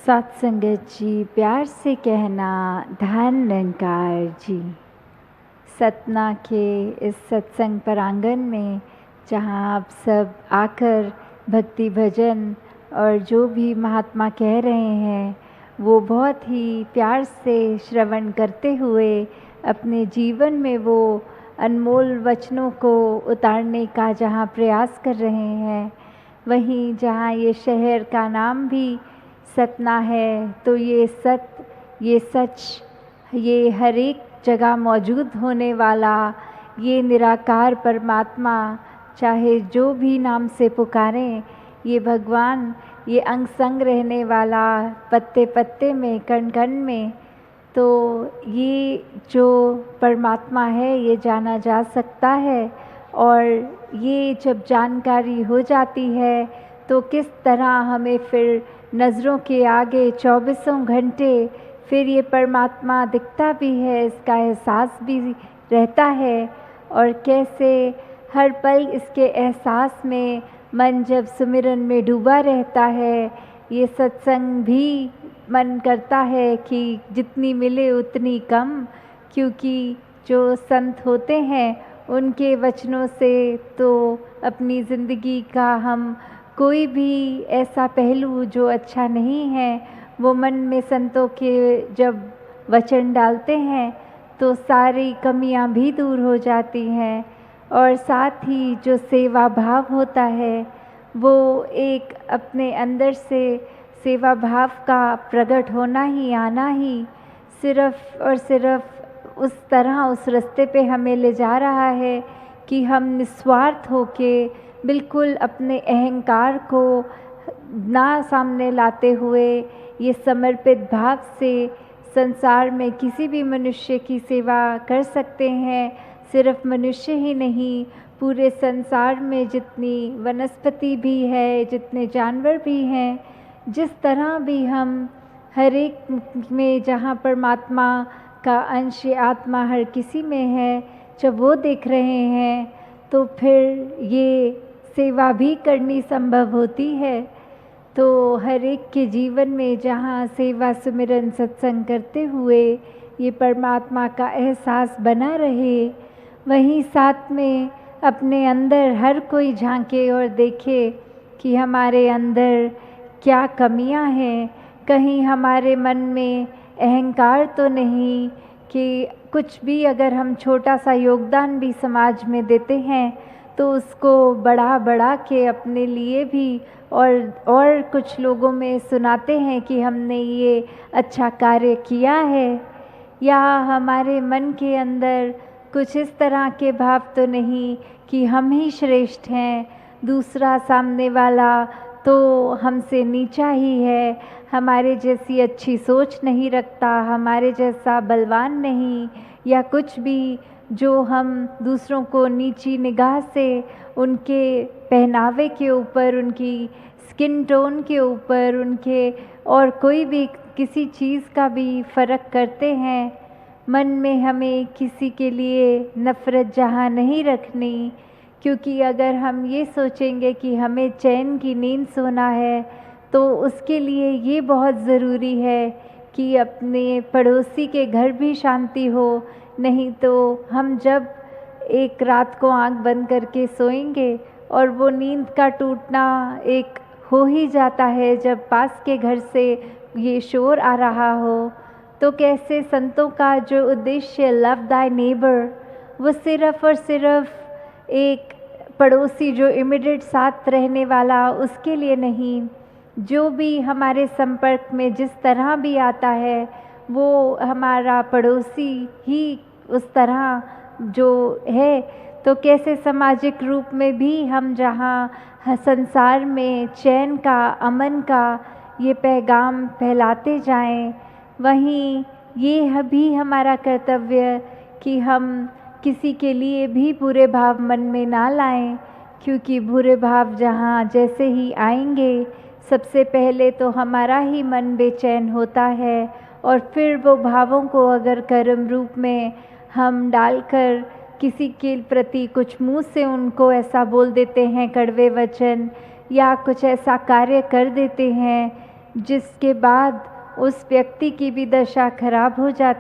सत्संगत जी, प्यार से कहना धन निरंकार जी। सतना के इस सत्संग प्रांगण में जहाँ आप सब आकर भक्ति भजन और जो भी महात्मा कह रहे हैं वो बहुत ही प्यार से श्रवण करते हुए अपने जीवन में वो अनमोल वचनों को उतारने का जहाँ प्रयास कर रहे हैं, वहीं जहाँ ये शहर का नाम भी सतना है, तो ये सच, ये हर एक जगह मौजूद होने वाला ये निराकार परमात्मा, चाहे जो भी नाम से पुकारें, ये भगवान, ये अंग संग रहने वाला पत्ते पत्ते में, कण कण में, तो ये जो परमात्मा है ये जाना जा सकता है। और ये जब जानकारी हो जाती है तो किस तरह हमें फिर नज़रों के आगे 24 घंटे फिर ये परमात्मा दिखता भी है, इसका एहसास भी रहता है। और कैसे हर पल इसके एहसास में मन जब सुमिरन में डूबा रहता है, ये सत्संग भी मन करता है कि जितनी मिले उतनी कम, क्योंकि जो संत होते हैं उनके वचनों से तो अपनी ज़िंदगी का हम कोई भी ऐसा पहलू जो अच्छा नहीं है वो मन में संतों के जब वचन डालते हैं तो सारी कमियां भी दूर हो जाती हैं। और साथ ही जो सेवा भाव होता है वो एक अपने अंदर से सेवा भाव का प्रकट होना ही, आना ही सिर्फ और सिर्फ उस तरह उस रास्ते पे हमें ले जा रहा है कि हम निस्वार्थ होके बिल्कुल अपने अहंकार को ना सामने लाते हुए ये समर्पित भाव से संसार में किसी भी मनुष्य की सेवा कर सकते हैं। सिर्फ मनुष्य ही नहीं, पूरे संसार में जितनी वनस्पति भी है, जितने जानवर भी हैं, जिस तरह भी हम हर एक में जहाँ परमात्मा का अंश आत्मा हर किसी में है, जब वो देख रहे हैं तो फिर ये सेवा भी करनी संभव होती है। तो हर एक के जीवन में जहाँ सेवा सुमिरन सत्संग करते हुए ये परमात्मा का एहसास बना रहे, वहीं साथ में अपने अंदर हर कोई झांके और देखे कि हमारे अंदर क्या कमियां हैं। कहीं हमारे मन में अहंकार तो नहीं कि कुछ भी अगर हम छोटा सा योगदान भी समाज में देते हैं तो उसको बढ़ा के अपने लिए भी और कुछ लोगों में सुनाते हैं कि हमने ये अच्छा कार्य किया है। या हमारे मन के अंदर कुछ इस तरह के भाव तो नहीं कि हम ही श्रेष्ठ हैं, दूसरा सामने वाला तो हमसे नीचा ही है, हमारे जैसी अच्छी सोच नहीं रखता, हमारे जैसा बलवान नहीं, या कुछ भी जो हम दूसरों को नीची निगाह से उनके पहनावे के ऊपर, उनकी स्किन टोन के ऊपर, उनके और कोई भी किसी चीज़ का भी फ़र्क करते हैं। मन में हमें किसी के लिए नफ़रत जहाँ नहीं रखनी, क्योंकि अगर हम ये सोचेंगे कि हमें चैन की नींद सोना है तो उसके लिए ये बहुत ज़रूरी है कि अपने पड़ोसी के घर भी शांति हो। नहीं तो हम जब एक रात को आंख बंद करके सोएंगे और वो नींद का टूटना एक हो ही जाता है जब पास के घर से ये शोर आ रहा हो, तो कैसे संतों का जो उद्देश्य लव दाई नेबर, वो सिर्फ और सिर्फ एक पड़ोसी जो इमीडिएट साथ रहने वाला उसके लिए नहीं, जो भी हमारे संपर्क में जिस तरह भी आता है वो हमारा पड़ोसी ही उस तरह जो है। तो कैसे सामाजिक रूप में भी हम जहाँ संसार में चैन का, अमन का ये पैगाम फैलाते जाएं, वहीं ये भी हमारा कर्तव्य कि हम किसी के लिए भी बुरे भाव मन में ना लाएं, क्योंकि बुरे भाव जहाँ जैसे ही आएंगे सबसे पहले तो हमारा ही मन बेचैन होता है, और फिर वो भावों को अगर कर्म रूप में हम डालकर किसी के प्रति कुछ मुंह से उनको ऐसा बोल देते हैं कड़वे वचन, या कुछ ऐसा कार्य कर देते हैं जिसके बाद उस व्यक्ति की भी दशा खराब हो जाती